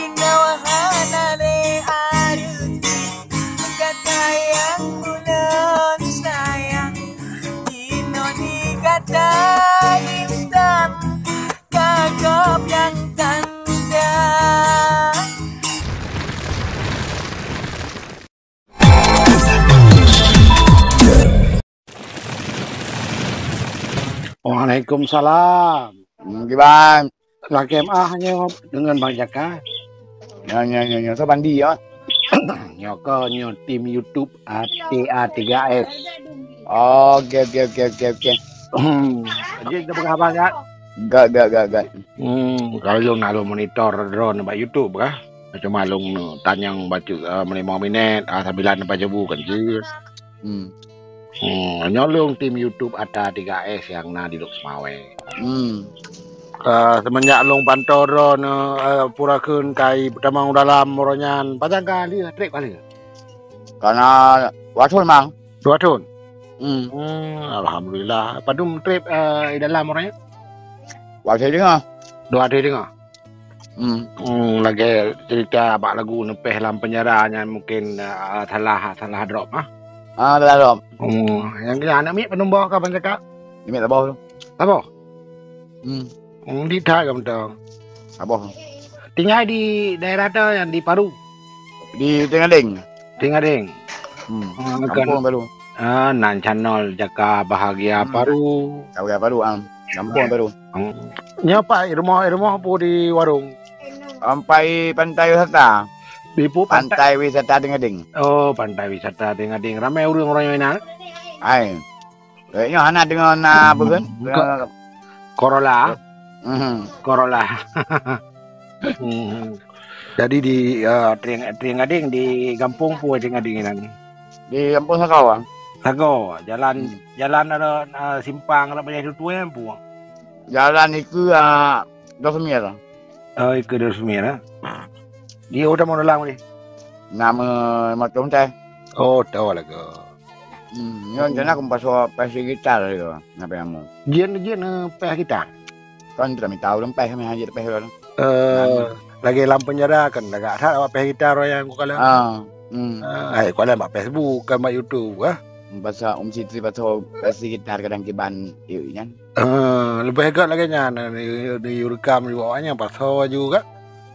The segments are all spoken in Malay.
Cinta wahana le aruti kata yang bulan sayang Dino dikata instan Kagop yang tanda Waalaikumsalam. Bang. Lagi hanya dengan Bang Jaka. Nyo so bandi ya. Nyoko tim YouTube TA3S. Oke. Jadi kita berapa kan? Gak. Kalau nak monitor drone ba YouTube kah? Macam malung no tanyang baca 5 minit sambilan baca buku kan je. Nyolong tim YouTube TA3S yang na di Lok Semawe. Semenjak long pantoro purakeun kai pertama dalam moronyan padang kali trek kali. Karena watul mang. Dua tahun. Alhamdulillah. Padum trip dalam moronyan. Watul dengar. 2 hari dengar. Lagi cerita abak lagu nepeh dalam penjaranya mungkin salah drop ah. Salah drop. Yang kena anak mi penumbuk ka Bang Cakap. Ini tak bau. Apa? Di dah ke betul. Apa? Tinggal di daerah tu yang di Paru. Di Tengading. Kampung baru. Nan channel Jaka Bahagia Paru. Bahagia Paru kampung baru. Nyapa rumah apa di warung? Sampai pantai wisata. Di pantai wisata Tengading. Oh, pantai wisata Tengading. Ramai orang yang nak? Ai. Kayaknya anak dengan apa kan? Corolla. Corolla. Jadi di Tengading di kampung pun Tengading ini. Di kampung Sakau. Jalan ada simpang ada banyak tu yang pu. Jalan itu Dosmir. Oh, itu Dosmir. Dia udah mau dalam ni. Nama macam teh. Oh, tahu lah ke. Yang jenak kumpul pesi gitar itu. Apa yang mau? Jen peh kita. Kan tidak tahu lempeh kami hanya peh itu. Lagi dalam penjara kan agak ada awak peh gitar yang kau kalau. Kau lah mak Facebook kan mak YouTube ah. Bahasa Sitri pasal pesi gitar kadang kiban itu kan. Lebih hebat lagi nya di rekam di bawahnya pasal juga.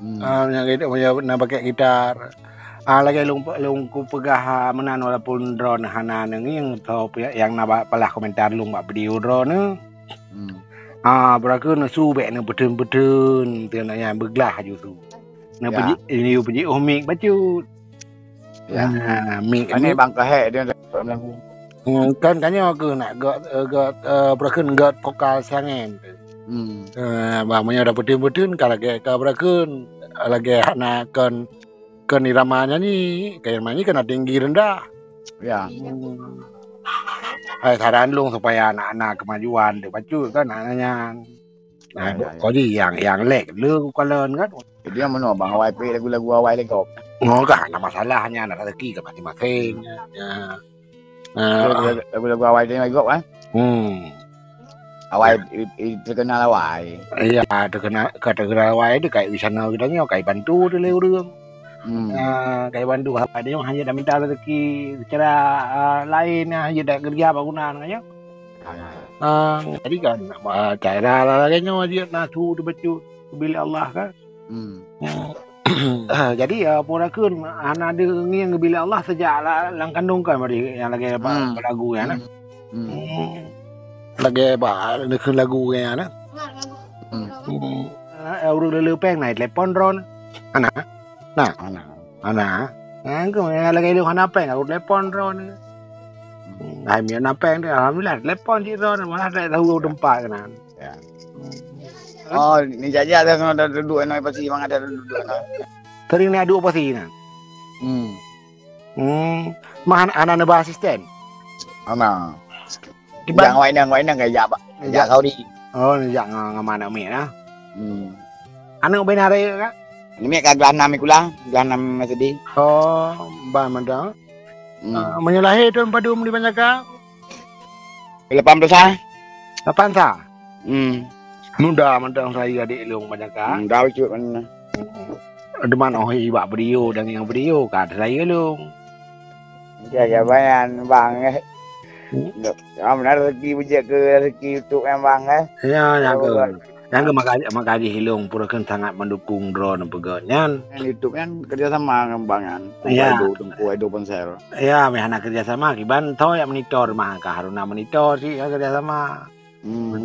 Yang itu nak pakai gitar. Lagi lung ku pegah menan walaupun drone hana nengi yang tahu yang nak palah komentar lung mak video drone. Beraka na su be na betun tu na yang beglah ju tu. Na ini pergi mik bacut. Ya. Mik ini bang kahek dia kan kanyo ke nak got beraka got vokal sangen. Bang punya dapat betun kalau ke beraka lagi nak kan iramanya ni kayak mana kena tinggi rendah. Ya. Saran lung supaya anak-anak kemajuan dia baca kan anaknya. Kau di yang lek lu kalau kan. Jadi yang mana bang awai pe lagu-lagu awai lekop. Kan ada masalahnya anak rezeki ke masing-masing. Lagu-lagu awai dia lekop kan. Awai terkenal awai. Iya, terkenal awai itu kayak wisana kita ni kayak bantu dia orang. Kayak bantu apa dia hanya dah minta rezeki secara lain hanya dah kerja bangunan kan. Jadi kan cara lagi dia nasu tu betul bila Allah kan. Jadi porakeun anak dia ni yang bila Allah sejak lang kandung kan yang lagi lagu kan. Lagi dengar lagu kan. Orang lelepeng naik telepon drone. Anak. Aku lagi lu apa yang aku telepon drone. Hai mian apa yang dia alhamdulillah telepon di drone malah tak tahu tempat kan. Oh, ni jaja ada duduk noi pasti memang ada duduk noi. Sering ni adu apa sih nah? Mah anak bah asisten. Ana. Yang wainang kayak jak kau di. Oh, jak ngamana mi nah. Anu benar ya, Kak? Ini mek gelanam ikulah, gelanam masih. Oh, ban mandang. Menyalahi tuan padum di Banjaka. 18 sah. 8 sah. Muda mandang saya adik long Banjaka. Dah cuit mana. Ada mana buat video dan yang video kan saya lu. Jaga bayan bang benar rezeki bijak ke rezeki YouTube yang bang Ya yang makanya hilung pura kan sangat mendukung drone pegangan. YouTube kan kerjasama ngembangan. Ya. Tunggu Edo Ponsel. Ya, mehana kerjasama kiban tau ya monitor mah ka haruna monitor sih ya kerjasama.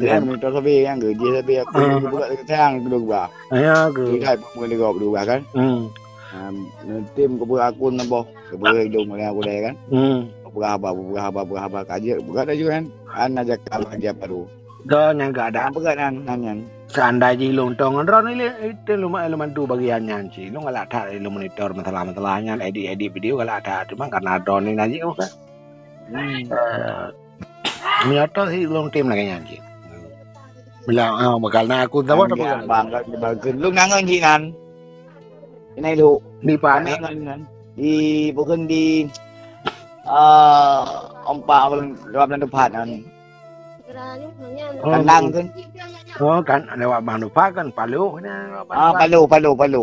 Dia monitor sabi yang gaji sabi aku buka sayang dulu ba. Ya ke. Tidak boleh gop dulu kan. Tim ko buka akun nabo. Buka hidung mulai aku dah kan. Buka kaji buka dah juga kan. Ajak kerja baru. Dan yang gak ada buka nan. Seandainya lu tong drone itu lumayan tu bagiannya sih. Lu nggak ada lu monitor masalahnya edit video kalau ada cuma karena drone ini aja kan. Mioto sih lu tim lagi nyanyi. Bilang bakal aku tahu apa bang lu ngangen jinan. Ini lu di Pak di bukan di ompa dalam depan kan. Kandang kan. Oh kan lewat Bang Dupa kan Palu. Palu.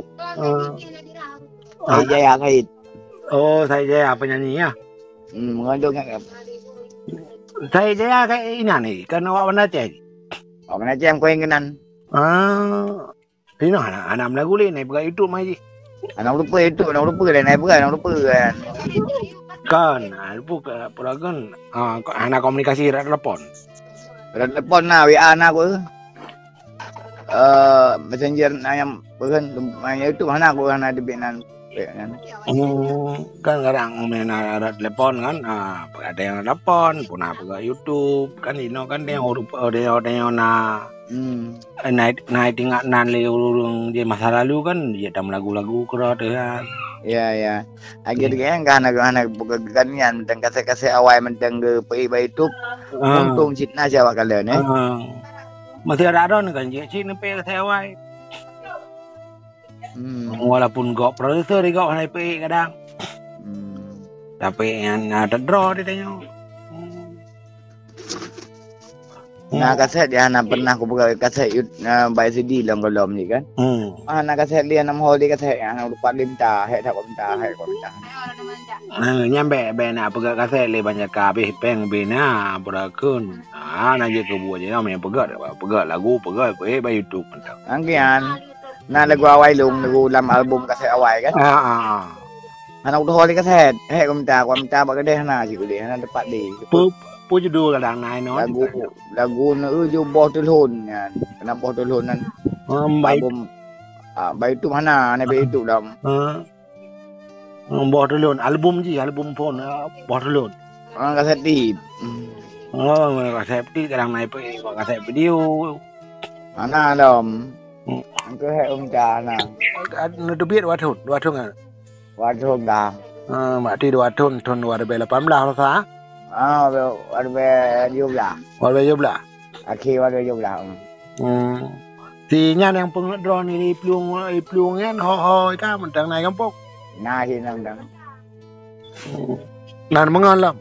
Jaya Kait. Oh, saya Jaya penyanyi ya. Mengandung kan. Saya Jaya kayak ini nih, kan awak mana Aceh. Awak mana Aceh kau inginan. Ini anak lagu ni bukan YouTube mai. Anak lupa dan naik bukan kan. Kan, lupa kan. Anak komunikasi telepon. Telepon WA aku. Messenger yang bukan itu mana aku kan ada binan. Kan kadang main ada telepon kan, ada yang telepon, punah buka YouTube kan ini kan dia orang naik tingkat nan urung di masa lalu kan dia dalam lagu-lagu kerot ya. Ya. Akhirnya kan anak buka ganyan tentang kasih awal tentang ke YouTube. Untung citna Jawa kalian masih ada kan je cik nepe kasih awal. Walaupun gak produser gak naik pe kadang. Tapi yang ada draw dia tanya. Nah kaset dia anak pernah aku buka kaset by CD lang kolom ni kan. Anak kaset dia nam hol di kaset yang lupa limta, tak minta. Nyampe bena pegat kaset le banyak kabeh peng bena berakun. Naje ke buat je namanya pegat lagu pegat by YouTube mentang. Angkian. Nah lagu awal lagu dalam album kaset awal kan. Anak udah hol di kaset, kau minta bak kedai hana cikgu dia hana dapat di. Pu judul kadang naik no. Lagu ju boh tulun kan. Kena boh tulun kan. Album baik itu mana ne baik itu dam. Boh tulun album phone boh tulun. Kaset tip. Kaset tip kadang naik pe kaset video. Mana dam. Ke ca na. Duit 2 tahun kan. 2 tahun dah. Mati 2 tahun 2018 rasa. Warbe jumlah. Akhir warbe jumlah. Sinya yang pengedron ini pelung kan ho kan mentang naik kampung. Nah sih nang. Nan mengalam.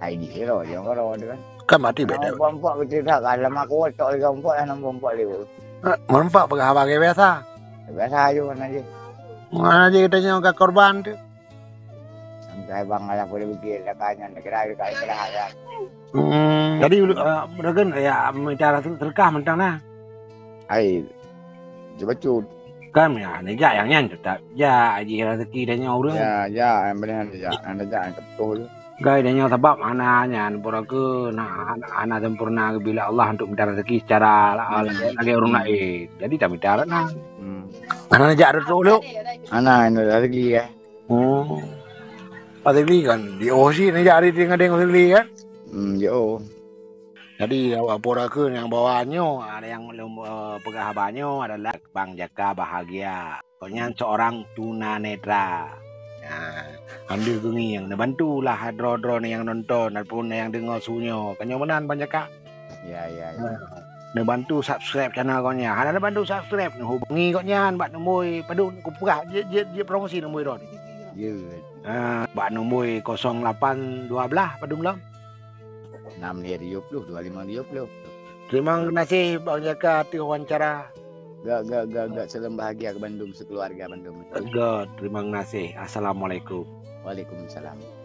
Ai di ro yang ro kan. Kan mati beda. Pompak cerita kan lama aku tok di kampung nang pompak lewat. Mempak pakai biasa. Biasa aja mana aja. Mana aja katanya ke korban tu. Sampai bang ada boleh bikin lekanya kira-kira ya. Jadi bergen ya cara terkah mentang nah. Ai. Coba cut. Kan ya neja yang nyan tetap. Ya aji rezeki dan orang. Ya yang benar ya. Anda jangan betul. Gaya dan sebab anaknya pura ke anak sempurna bila Allah untuk minta rezeki secara lagi orang lain. Jadi tak minta nah. Anak jarak dulu. Anak ini rezeki ya. Rezeki kan di Osi ni jari tinggal dengan rezeki kan. Yo. Jadi awak pura ke yang bawaannya ada yang belum pegang habanyo adalah Bang Jaka Bahagia. Pokoknya seorang tunanetra. Ambil tungi yang bantulah draw yang nonton ataupun yang dengar sunyo. Kanyomanan banyak kak. Ya. Bantu subscribe channel kau nya. Ada bantu subscribe hubungi kau nya bak nombor padun ku pegah dia promosi nombor ron. Ya. Bak nombor 0812 padun belum? 6 dia 20 25 20. Terima kasih Bang Jaka wawancara. Gak salam bahagia ke Bandung sekeluarga Bandung. God, terima kasih. Assalamualaikum. Waalaikumsalam.